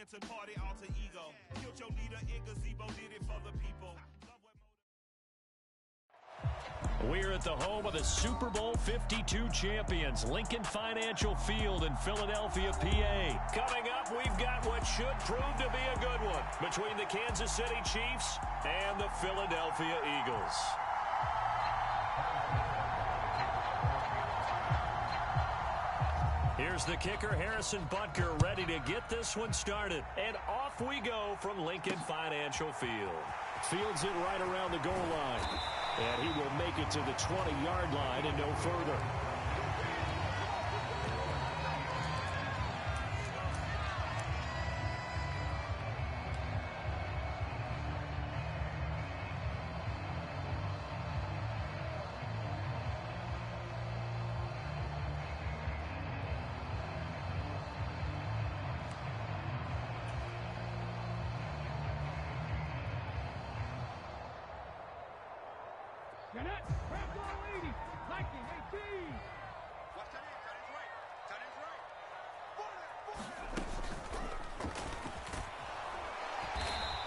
enter party alter ego. Killed your leader in gazebo, did it for the people. We're at the home of the Super Bowl 52 champions, Lincoln Financial Field in Philadelphia, PA. Coming up, we've got what should prove to be a good one between the Kansas City Chiefs and the Philadelphia Eagles. Here's the kicker, Harrison Butker, ready to get this one started. And off we go from Lincoln Financial Field. Fields it right around the goal line. And he will make it to the 20-yard line and no further.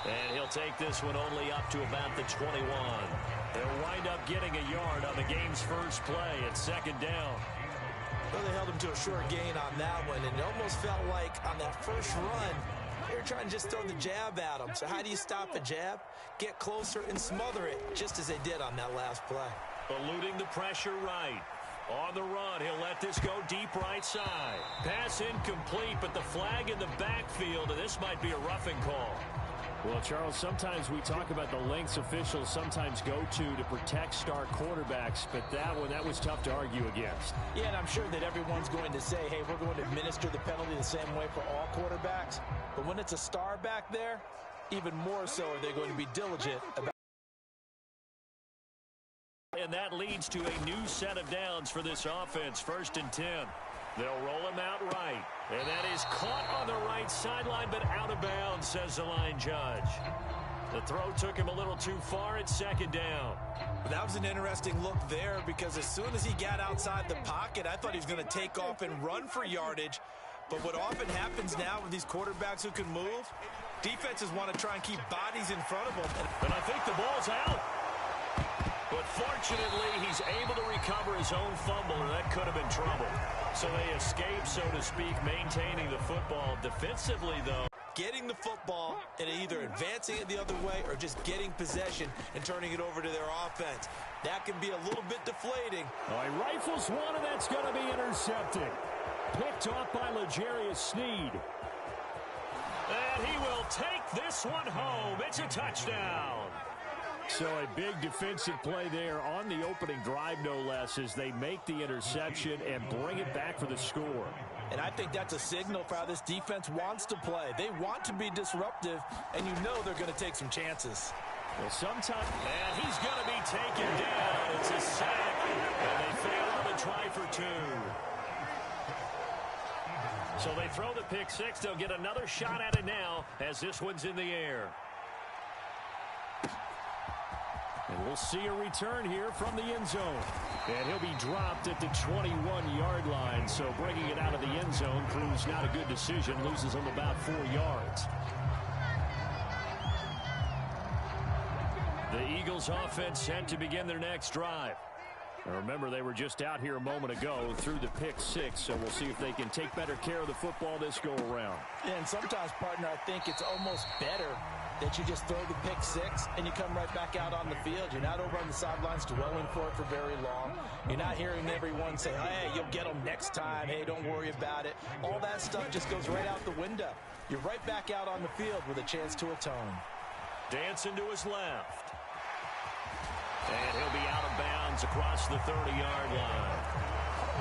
And he'll take this one only up to about the 21. They'll wind up getting a yard on the game's first play at second down. Well, they held him to a short gain on that one, and it almost felt like on that first run, they were trying to just throw the jab at him. So how do you stop a jab? Get closer and smother it, just as they did on that last play. Eluding the pressure right. On the run, he'll let this go deep right side. Pass incomplete, but the flag in the backfield, and this might be a roughing call. Well, Charles, sometimes we talk about the lengths officials sometimes go to protect star quarterbacks, but that was tough to argue against. Yeah, and I'm sure that everyone's going to say, hey, we're going to administer the penalty the same way for all quarterbacks. But when it's a star back there, even more so are they going to be diligent about. And that leads to a new set of downs for this offense, 1st and 10. They'll roll him out right. And that is caught on the right sideline, but out of bounds, says the line judge. The throw took him a little too far at second down. That was an interesting look there because as soon as he got outside the pocket, I thought he was going to take off and run for yardage. But what often happens now with these quarterbacks who can move, defenses want to try and keep bodies in front of them. And I think the ball's out. But fortunately, he's able to recover his own fumble, and that could have been trouble. So they escape, so to speak, maintaining the football. Defensively, though, getting the football and either advancing it the other way or just getting possession and turning it over to their offense. That can be a little bit deflating. All right, rifles one, and that's going to be intercepted. Picked off by L'Jarius Sneed. And he will take this one home. It's a touchdown. So a big defensive play there on the opening drive, no less, as they make the interception and bring it back for the score. And I think that's a signal for how this defense wants to play. They want to be disruptive, and you know they're going to take some chances. Well, sometimes, and he's going to be taken down. It's a sack, and they fail on the try for 2. So they throw the pick six. They'll get another shot at it now as this one's in the air. And we'll see a return here from the end zone. And he'll be dropped at the 21-yard line. So bringing it out of the end zone proves not a good decision. Loses him about 4 yards. The Eagles offense set to begin their next drive. Now remember, they were just out here a moment ago through the pick six, so we'll see if they can take better care of the football this go-around. And sometimes, partner, I think it's almost better that you just throw the pick six and you come right back out on the field. You're not over on the sidelines dwelling for it for very long. You're not hearing everyone say, hey, you'll get them next time. Hey, don't worry about it. All that stuff just goes right out the window. You're right back out on the field with a chance to atone. Dancing to his left. And he'll be out of bounds across the 30-yard line.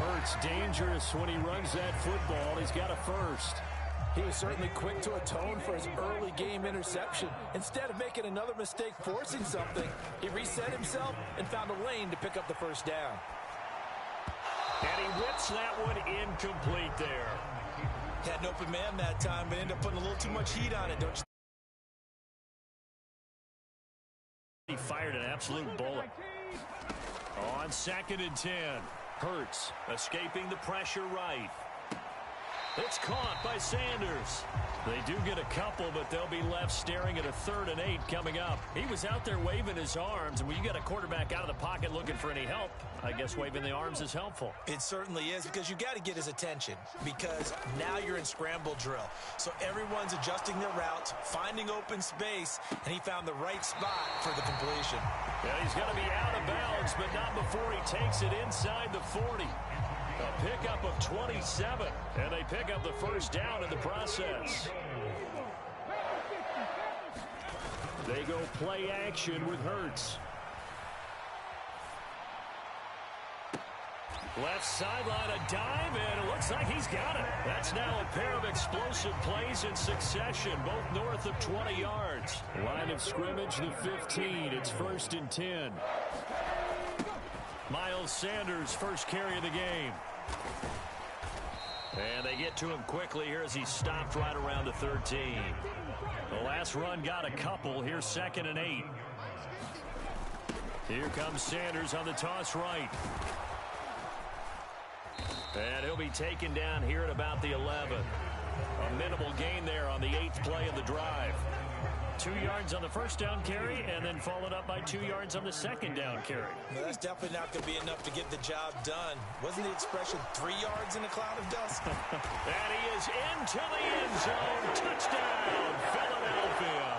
Hurts dangerous when he runs that football. He's got a first. He was certainly quick to atone for his early game interception. Instead of making another mistake forcing something, he reset himself and found a lane to pick up the first down. And he whips that one incomplete there. Had an open man that time, but ended up putting a little too much heat on it, don't you? He fired an absolute bullet. On 2nd and 10. Hurts escaping the pressure right. It's caught by Sanders. They do get a couple, but they'll be left staring at a 3rd and 8 coming up. He was out there waving his arms, and when you got a quarterback out of the pocket looking for any help, I guess waving the arms is helpful. It certainly is, because you got to get his attention, because now you're in scramble drill. So everyone's adjusting their routes, finding open space, and he found the right spot for the completion. Yeah, he's going to be out of bounds, but not before he takes it inside the 40. A pickup of 27, and they pick up the first down in the process. They go play action with Hurts. Left sideline, a dive, and it looks like he's got it. That's now a pair of explosive plays in succession, both north of 20 yards. Line of scrimmage, the 15. It's 1st and 10. Miles Sanders, first carry of the game. And they get to him quickly here as he stopped right around the 13. The last run got a couple. Here's 2nd and 8. Here comes Sanders on the toss right. And he'll be taken down here at about the 11. A minimal gain there on the 8th play of the drive. 2 yards on the first down carry, and then followed up by 2 yards on the second down carry. Well, that's definitely not going to be enough to get the job done. Wasn't the expression 3 yards in a cloud of dust? And he is into the end zone. Touchdown, Philadelphia.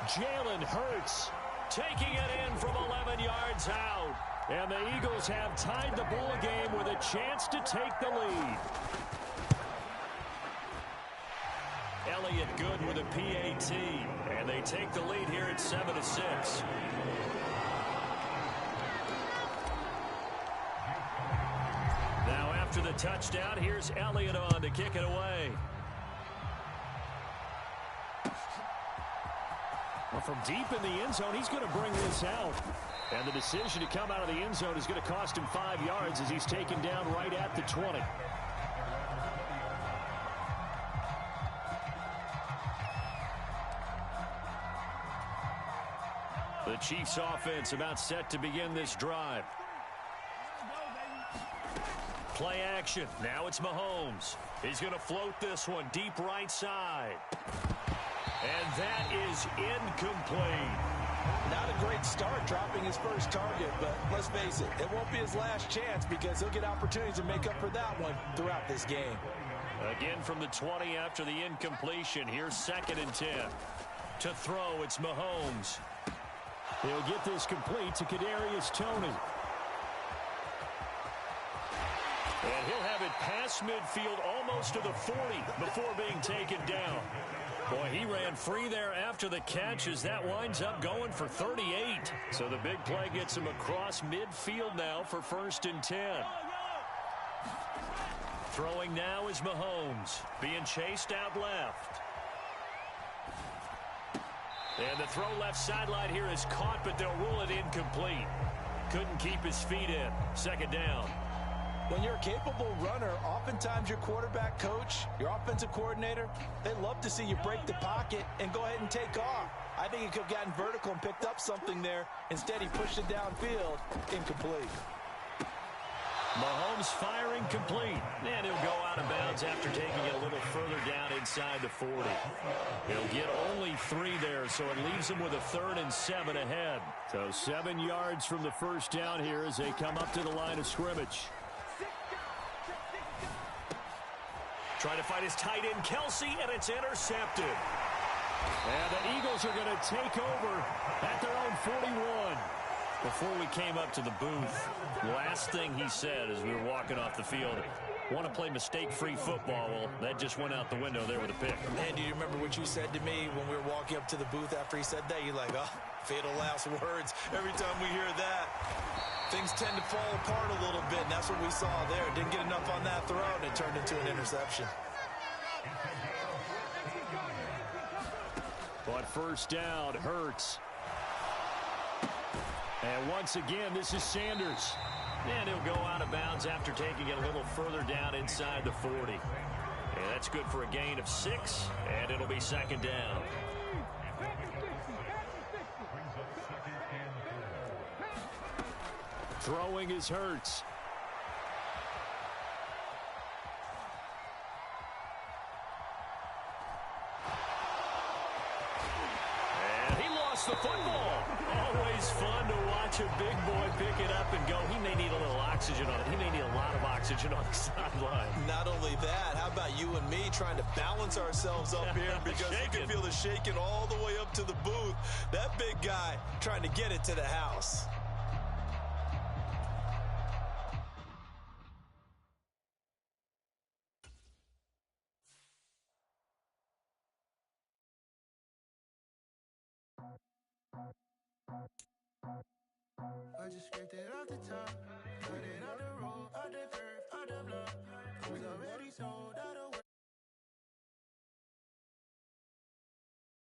Jalen Hurts taking it in from 11 yards out. And the Eagles have tied the ball game with a chance to take the lead. Elliott good with a PAT, and they take the lead here at 7-6. Now after the touchdown, here's Elliott on to kick it away. Well, from deep in the end zone, he's going to bring this out. And the decision to come out of the end zone is going to cost him 5 yards as he's taken down right at the 20. The Chiefs offense about set to begin this drive. Play action. Now it's Mahomes. He's going to float this one deep right side. And that is incomplete. Not a great start dropping his first target, but let's face it, it won't be his last chance because he'll get opportunities to make up for that one throughout this game. Again from the 20 after the incompletion. Here's 2nd and 10. To throw, it's Mahomes. He'll get this complete to Kadarius Toney. And he'll have it past midfield almost to the 40 before being taken down. Boy, he ran free there after the catch as that winds up going for 38. So the big play gets him across midfield now for 1st and 10. Throwing now is Mahomes, being chased out left. And the throw left sideline here is caught, but they'll rule it incomplete. Couldn't keep his feet in. 2nd down. When you're a capable runner, oftentimes your quarterback coach, your offensive coordinator, they love to see you break the pocket and go ahead and take off. I think he could have gotten vertical and picked up something there. Instead, he pushed it downfield. Incomplete. Mahomes firing complete. And he'll go out of bounds after taking it a little further down inside the 40. He'll get only 3 there, so it leaves him with a 3rd and 7 ahead. So 7 yards from the first down here as they come up to the line of scrimmage. Trying to find his tight end, Kelsey, and it's intercepted. And the Eagles are going to take over at their own 41. Before we came up to the booth, last thing he said as we were walking off the field, want to play mistake-free football. Well, that just went out the window there with a pick. And do you remember what you said to me when we were walking up to the booth after he said that? You're like, oh, fatal last words. Every time we hear that, things tend to fall apart a little bit, and that's what we saw there. Didn't get enough on that throw, and it turned into an interception. But first down, Hurts. And once again, this is Sanders. And he'll go out of bounds after taking it a little further down inside the 40. And that's good for a gain of 6, and it'll be 2nd down. Throwing is Hurts. gets the football. Always fun to watch a big boy pick it up and go. He may need a little oxygen on it. He may need a lot of oxygen on the sideline. Not only that, how about you and me trying to balance ourselves up here because you can feel the shaking all the way up to the booth. That big guy trying to get it to the house. I just scraped it off the top, cut it out the road, out the curve, out the block. It was already sold out.